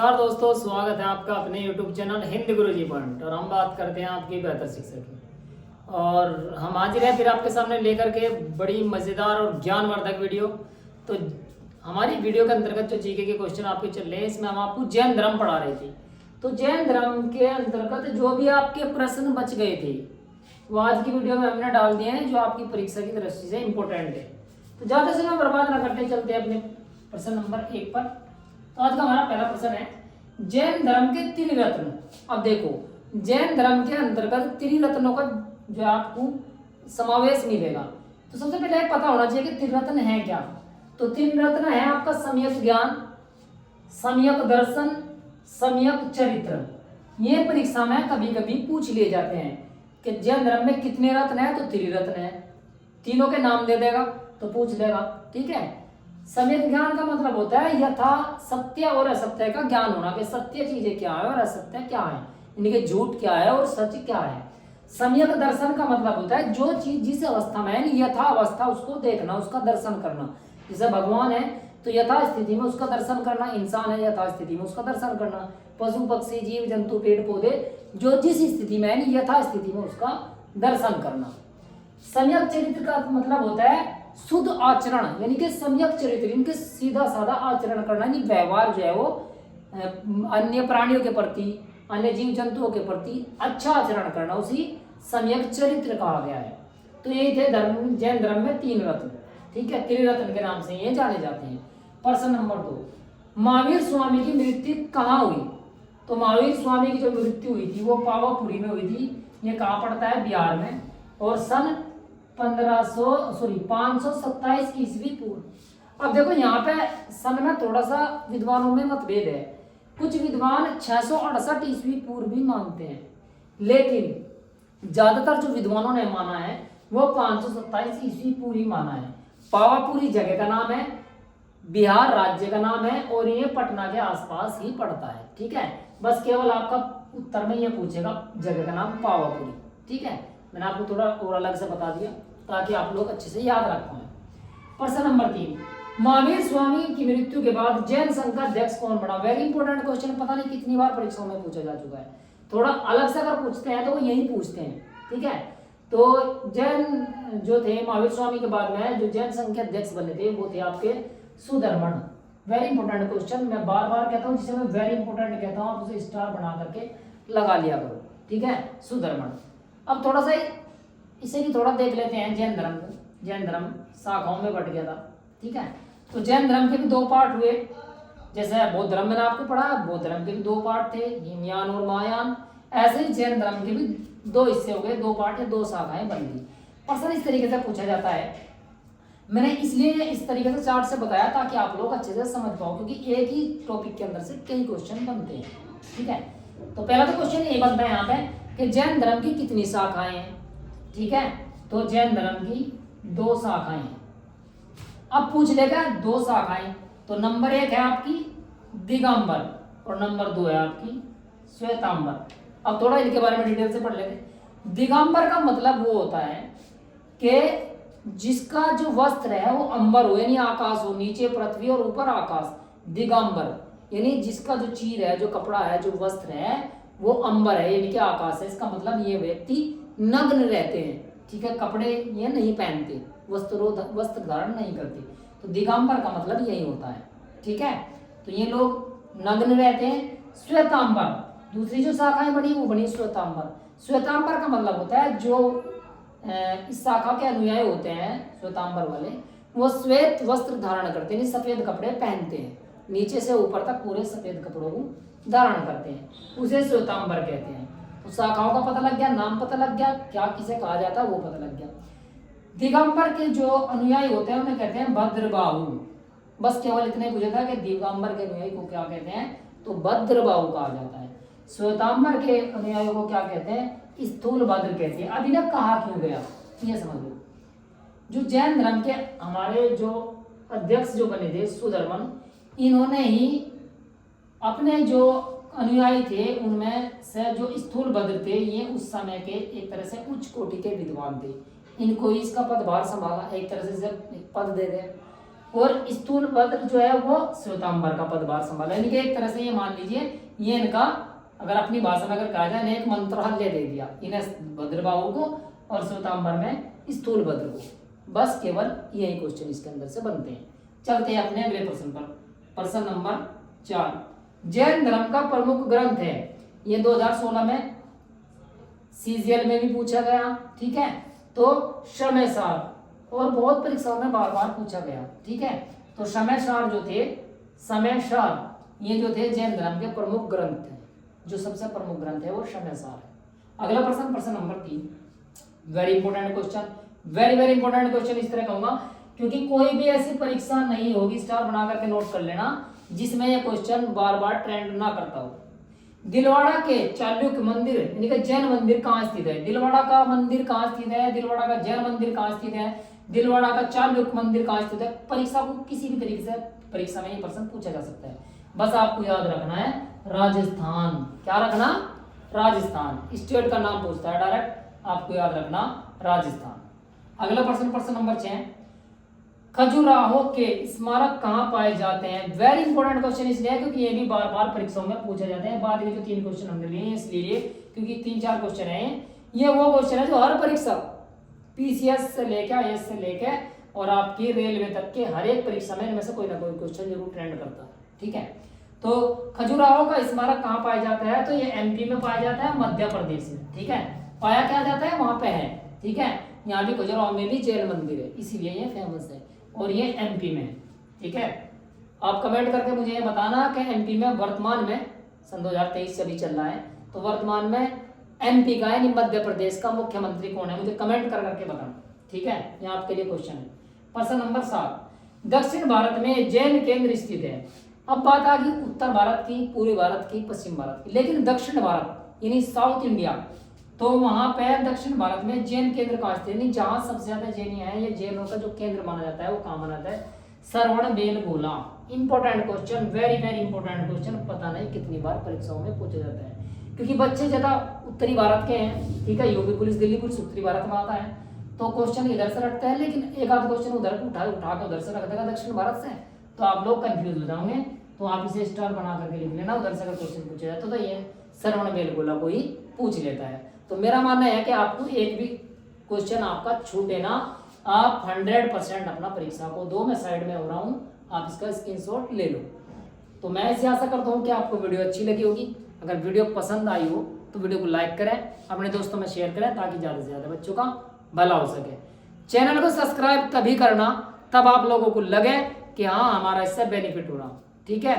नमस्कार दोस्तों, स्वागत है आपका अपने YouTube चैनल हिंदी गुरुजी पॉइंट। और हम बात करते हैं आपकी बेहतर शिक्षा की। और हम हाजिर हैं फिर आपके सामने लेकर के बड़ी मज़ेदार और ज्ञानवर्धक वीडियो। तो हमारी वीडियो के अंतर्गत जो जीके के क्वेश्चन आपके चल रहे हैं, इसमें हम आपको जैन धर्म पढ़ा रहे थे। तो जैन धर्म के अंतर्गत जो भी आपके प्रश्न बच गए थे वो आज की वीडियो में हमने डाल दिए हैं, जो आपकी परीक्षा की दृष्टि से इम्पोर्टेंट है। तो ज़्यादा समय बर्बाद न करते चलते अपने प्रश्न नंबर 1 पर। तो आज का हमारा पहला प्रश्न है, जैन धर्म के त्रिरत्न। अब देखो, जैन धर्म के अंतर्गत त्रिरत्नों का जो आपको समावेश मिलेगा। तो सबसे पहले पता होना चाहिए कि त्रिरत्न है क्या। तो त्रिरत्न है आपका सम्यक ज्ञान, सम्यक दर्शन, सम्यक चरित्र। ये परीक्षा में कभी कभी पूछ लिए जाते हैं कि जैन धर्म में कितने रत्न है, तो त्रिरत्न है। तीनों के नाम दे देगा तो पूछ लेगा, ठीक है। सम्यक ज्ञान का मतलब होता है यथा सत्य और असत्य का ज्ञान होना, कि सत्य चीजें क्या है और असत्य क्या है, इनके झूठ क्या है और सच क्या है। सम्यक दर्शन का मतलब होता है जो चीज जिस अवस्था में है यथा अवस्था उसको देखना, उसका दर्शन करना। जैसे भगवान है तो यथा स्थिति में उसका दर्शन करना, इंसान है यथा स्थिति में उसका दर्शन करना, पशु पक्षी जीव जंतु पेड़ पौधे जो जिस स्थिति में है यथा स्थिति में उसका दर्शन करना। सम्यक चरित्र का मतलब होता है शुद्ध आचरण, यानी कि सम्यक चरित्र, इनके सीधा साधा आचरण करना, यानी व्यवहार जो है वो अन्य प्राणियों के प्रति, अन्य जीव जंतुओं के प्रति अच्छा आचरण करना, उसी सम्यक चरित्र कहा गया है। तो यही थे धर्म, जैन धर्म में 3 रत्न, ठीक है, त्रिरत्न के नाम से ये जाने जाते हैं। प्रश्न नंबर 2, महावीर स्वामी की मृत्यु कहाँ हुई। तो महावीर स्वामी की जो मृत्यु हुई थी वो पावापुरी में हुई थी। ये कहाँ पड़ता है, बिहार में, और सन 527 ईस्वी पूर्व। अब देखो यहाँ पे सन में थोड़ा सा विद्वानों में मतभेद है। कुछ विद्वान 668 ईस्वी पूर्व भी मानते हैं, लेकिन ज्यादातर जो विद्वानों ने माना है वो 527 ईस्वी पूर्व ही माना है। पावापुरी जगह का नाम है, बिहार राज्य का नाम है, और ये पटना के आसपास ही पड़ता है, ठीक है। बस केवल आपका उत्तर में ये पूछेगा जगह का नाम पावापुरी, ठीक है। मैंने आपको थोड़ा और अलग से बता दिया ताकि आप लोग अच्छे से याद रख पाए। प्रश्न नंबर 3, महावीर स्वामी की मृत्यु के बाद जैन संघ का अध्यक्ष कौन बना। वेरी इंपॉर्टेंट क्वेश्चन, पता नहीं कितनी बार परीक्षाओं में पूछा जा चुका है। थोड़ा अलग से अगर पूछते हैं तो वो यही पूछते हैं, ठीक है। तो जैन जो थे महावीर स्वामी के बाद में जो जैन संघ के अध्यक्ष बने थे वो थे आपके सुधर्मन। वेरी इंपॉर्टेंट क्वेश्चन, मैं बार बार कहता हूँ, जिसे मैं वेरी इंपॉर्टेंट कहता हूँ आप उसे स्टार बना करके लगा लिया करो, ठीक है, सुधर्मन। अब थोड़ा सा इसे भी थोड़ा देख लेते हैं जैन धर्म को। जैन धर्म शाखाओं में बट गया था, ठीक है। तो जैन धर्म के भी 2 पार्ट हुए। जैसे बौद्ध धर्म मैंने आपको पढ़ा, बौद्ध धर्म के भी 2 पार्ट थे, हीनयान और महायान। ऐसे ही जैन धर्म के भी 2 हिस्से हो गए, 2 पार्ट या 2 शाखाएं बन गई। प्रश्न इस तरीके से पूछा जाता है, मैंने इसलिए इस तरीके से चार्ट से बताया ताकि आप लोग अच्छे से समझ पाओ, क्योंकि एक ही टॉपिक के अंदर से कई क्वेश्चन बनते हैं, ठीक है। तो पहला तो क्वेश्चन ये बनता है यहाँ पे कि जैन धर्म की कितनी शाखाएं हैं, ठीक है। तो जैन धर्म की 2 शाखाएं हैं। अब पूछ लेगा 2 शाखाएं, तो नंबर 1 है आपकी दिगंबर और नंबर 2 है आपकी श्वेतांबर। अब थोड़ा इनके बारे में डिटेल से पढ़ लेते हैं। दिगंबर का मतलब वो होता है कि जिसका जो वस्त्र है वो अंबर हो, यानी आकाश हो, नीचे पृथ्वी और ऊपर आकाश। दिगंबर यानी जिसका जो चीर है, जो कपड़ा है, जो वस्त्र है वो अंबर है, यानी कि आकाश है। इसका मतलब ये व्यक्ति नग्न रहते हैं, ठीक है, कपड़े ये नहीं पहनते, वस्त्र धारण नहीं करते। तो दिगंबर का मतलब यही होता है, ठीक है। तो ये लोग नग्न रहते हैं। श्वेतांबर, दूसरी जो शाखाएं बनी वो बनी श्वेतांबर। श्वेतांबर का मतलब होता है जो इस शाखा के अनुयायी होते हैं, श्वेतांबर वाले, वो श्वेत वस्त्र धारण करते हैं, सफेद कपड़े पहनते हैं, नीचे से ऊपर तक पूरे सफेद कपड़ों को धारण करते हैं, उसे श्वेतांबर कहते हैं। तो शाखाओं का पता लग गया, नाम पता लग गया, क्या किसे कहा जाता है वो पता लग गया। दिगंबर के जो अनुयायी होते हैं उन्हें कहते हैं भद्रबाहु। बस केवल इतने पूछा था कि दिगंबर के अनुयायी को क्या कहते हैं, तो भद्रबाहु कहा जाता है। श्वेतांबर के अनुयायियों को क्या कहते हैं, स्थूल भद्र कहते हैं। अब इन्हें कहा क्यों गया ये समझ लो। जो जैन धर्म के हमारे जो अध्यक्ष जो बने थे सुधर्मन, इन्होंने ही अपने जो अनुयायी थे उनमें से जो स्थूल भद्र थे, ये उस समय के एक तरह से उच्च कोटि के विद्वान थे। इनको इसका पदभार संभाला, एक तरह से पद दे दे। और स्थूलभद्र जो है वो श्वेतांबर का पदभार संभाला। यानी कि एक तरह से ये मान लीजिए ये इनका अगर अपनी भाषा में अगर कहा जाए ने एक मंत्रालय दे दिया इन्हें भद्रबाहु को और श्वेतांबर में स्थूलभद्र को। बस केवल यही क्वेश्चन इसके अंदर से बनते हैं। चलते हैं अपने अगले प्रश्न पर। प्रश्न नंबर 4, जैन धर्म का प्रमुख ग्रंथ है। ये 2016 में सीजीएल में भी पूछा गया, ठीक है। तो शमयसार और बहुत परीक्षाओं में बार बार पूछा गया, ठीक है। तो शमयसार जो थे, शमयसार ये जो थे जैन धर्म के प्रमुख ग्रंथ थे। जो सबसे प्रमुख ग्रंथ है वो शमयसार है। अगला प्रश्न, प्रश्न number 3, very important question, very very important question इस तरह कहूंगा क्योंकि कोई भी ऐसी परीक्षा नहीं होगी, स्टार बना करके नोट कर लेना, जिसमें यह क्वेश्चन बार बार ट्रेंड ना करता हो। दिलवाड़ा के चालुक्य मंदिर यानी कि जैन मंदिर कहाँ स्थित है? दिलवाड़ा का मंदिर कहाँ स्थित है? दिलवाड़ा का जैन मंदिर कहाँ स्थित है? दिलवाड़ा का चालुक्य मंदिर कहाँ स्थित है? परीक्षा को किसी भी तरीके से परीक्षा में ये प्रश्न पूछा जा सकता है। बस आपको याद रखना है राजस्थान। क्या रखना? राजस्थान। स्टेट का नाम पूछता है डायरेक्ट, आपको याद रखना राजस्थान। अगला प्रश्न, प्रश्न नंबर 6, खजुराहो के स्मारक कहाँ पाए जाते हैं? वेरी इंपॉर्टेंट क्वेश्चन इसलिए क्योंकि ये भी बार बार परीक्षाओं में पूछे जाते हैं। बाद में जो 3 क्वेश्चन हमने लिए हैं इसलिए क्योंकि 3-4 क्वेश्चन हैं, ये वो क्वेश्चन है जो हर परीक्षा पीसीएस से लेकर आईएएस से लेकर और आपकी रेलवे तक के हर एक परीक्षा में इनमें से कोई ना कोई क्वेश्चन जरूर ट्रेंड करता है, ठीक है। तो खजुराहो का स्मारक कहाँ पाया जाता है? तो ये एमपी में पाया जाता है, मध्य प्रदेश में, ठीक है। पाया क्या जाता है? वहां पे है, ठीक है। यहाँ भी खजुराहो में भी जैन मंदिर है, इसीलिए ये फेमस है और ये एमपी में है, ठीक है। आप कमेंट करके मुझे ये बताना कि एमपी में वर्तमान में सन 2023 से भी चल रहा है, तो वर्तमान में एमपी का यानी मध्य प्रदेश का मुख्यमंत्री कौन है? मुझे कमेंट कर करके बताना, ठीक है। यहाँ आपके लिए क्वेश्चन है। प्रश्न नंबर 7, दक्षिण भारत में जैन केंद्र स्थित है। अब बात आ गई उत्तर भारत की, पूर्वी भारत की, पश्चिम भारत की, लेकिन दक्षिण भारत यानी साउथ इंडिया, तो वहां पे दक्षिण भारत में जैन केंद्र कहाँ स्थित है? जहां सबसे ज्यादा जैनी है, ये जैनों का जो केंद्र माना जाता है वो कहाँ माना जाता है? Shravanabelagola. Important question, very very important question, पता नहीं कितनी बार परीक्षाओं में पूछा जाता है क्योंकि बच्चे ज्यादा उत्तरी भारत के हैं, ठीक है। यूपी पुलिस, दिल्ली पुलिस उत्तरी भारत में आता है, तो क्वेश्चन इधर से रखते हैं, लेकिन एक आध क्वेश्चन उधर उठा के उधर से रख देगा दक्षिण भारत से, तो आप लोग कंफ्यूज हो जाओगे। तो आप इसे स्टार बना करके लिख लेना, उधर से अगर क्वेश्चन पूछा जाता तो ये श्रवणबेलगोला को ही पूछ लेता है। तो मेरा मानना है कि आपको एक भी क्वेश्चन आपका छूटे ना, आप 100% अपना परीक्षा को दो। मैं साइड में हो रहा हूँ, आप इसका स्क्रीनशॉट ले लो। तो मैं ऐसे आशा करता हूँ कि आपको वीडियो अच्छी लगी होगी। अगर वीडियो पसंद आई हो तो वीडियो को लाइक करें, अपने दोस्तों में शेयर करें ताकि ज़्यादा से ज़्यादा बच्चों का भला हो सके। चैनल को सब्सक्राइब तभी करना तब आप लोगों को लगे कि हाँ हमारा इससे बेनिफिट हो रहा, ठीक है।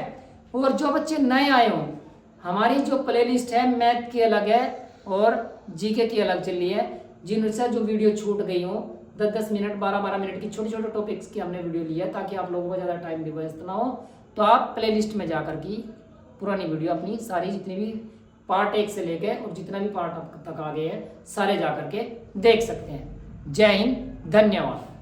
और जो बच्चे नए आए हों, हमारी जो प्लेलिस्ट है मैथ की अलग है और जीके की अलग चल रही है, जिनसे जो वीडियो छूट गई हो 10-10 मिनट 12-12 मिनट की छोटे छोटे टॉपिक्स की हमने वीडियो ली है ताकि आप लोगों को ज़्यादा टाइम भी वेस्ट ना हो। तो आप प्लेलिस्ट में जाकर की पुरानी वीडियो अपनी सारी जितनी भी पार्ट 1 से लेके और जितना भी पार्ट अब तक आ गए हैं सारे जाकर के देख सकते हैं। जय हिंद, धन्यवाद।